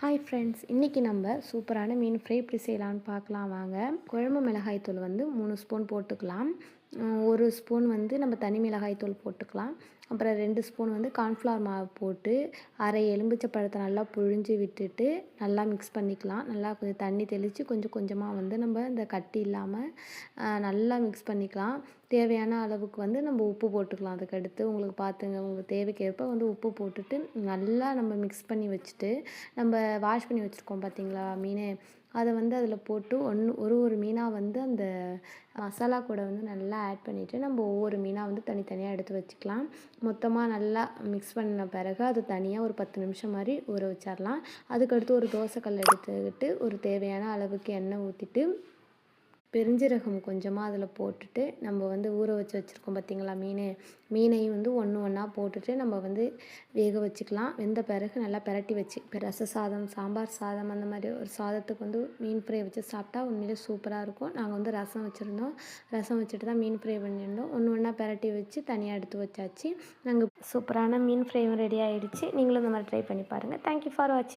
Hi friends, இன்றைக்கி நம்ம சூப்பரான மீன் ஃப்ரை எப்படி செய்யலான்னு பார்க்கலாம் வாங்க. குழம்பு மிளகாய் தூள் வந்து 3 ஸ்பூன் போட்டுக்கலாம். 1 ஸ்பூன் வந்து நம்ம தனி மிளகாய் தூள் போட்டுக்கலாம். அப்புறம் 2 ஸ்பூன் வந்து கார்ன்ஃப்ளவர் மாவு போட்டு அரை எலும்பிச்சை பழத்தை நல்லா புழிஞ்சு விட்டுட்டு நல்லா மிக்ஸ் பண்ணிக்கலாம். நல்லா கொஞ்சம் தண்ணி தெளித்து கொஞ்சம் கொஞ்சமாக வந்து நம்ம இந்த கட்டி இல்லாமல் நல்லா மிக்ஸ் பண்ணிக்கலாம். தேவையான அளவுக்கு வந்து நம்ம உப்பு போட்டுக்கலாம். அதுக்கடுத்து உங்களுக்கு பார்த்துங்க, உங்களுக்கு தேவைக்கேற்ப வந்து உப்பு போட்டுட்டு நல்லா நம்ம மிக்ஸ் பண்ணி வச்சுட்டு, நம்ம வாஷ் பண்ணி வச்சுருக்கோம் பார்த்தீங்களா மீன், அதை வந்து அதில் போட்டு ஒரு மீனாக வந்து அந்த மசாலா கூட வந்து நல்லா ஆட் பண்ணிவிட்டு நம்ம ஒவ்வொரு மீனாக வந்து தனித்தனியாக எடுத்து வச்சுக்கலாம். மொத்தமாக நல்லா மிக்ஸ் பண்ண பிறகு அது தனியாக ஒரு 10 நிமிஷம் மாதிரி ஊற வச்சிடலாம். அதுக்கடுத்து ஒரு தோசைக்கல் எடுத்துக்கிட்டு ஒரு தேவையான அளவுக்கு எண்ணெய் ஊற்றிட்டு பெருஞ்சீரகம் கொஞ்சமாக அதில் போட்டுட்டு நம்ம வந்து ஊற வச்சுருக்கோம் பார்த்திங்களா மீனையும் வந்து ஒன்று ஒன்றா போட்டுட்டு நம்ம வந்து வேக வச்சுக்கலாம். வெந்த பிறகு நல்லா பிரட்டி வச்சு இப்போ ரச சாதம், சாம்பார் சாதம் அந்த மாதிரி ஒரு சாதத்துக்கு வந்து மீன் ஃப்ரை வச்சு சாப்பிட்டா உண்மையிலே சூப்பராக இருக்கும். நாங்கள் வந்து ரசம் வச்சுருந்தோம். ரசம் வச்சுட்டு தான் மீன் ஃப்ரை பண்ணியிருந்தோம். ஒன்று ஒன்றா பிரட்டி வச்சு தனியாக எடுத்து வச்சாச்சு. நாங்கள் சூப்பரான மீன் ஃப்ரையும் ரெடி ஆகிடுச்சு. நீங்களும் இந்த மாதிரி ட்ரை பண்ணி பாருங்கள். தேங்க்யூ ஃபார் வாட்சிங்.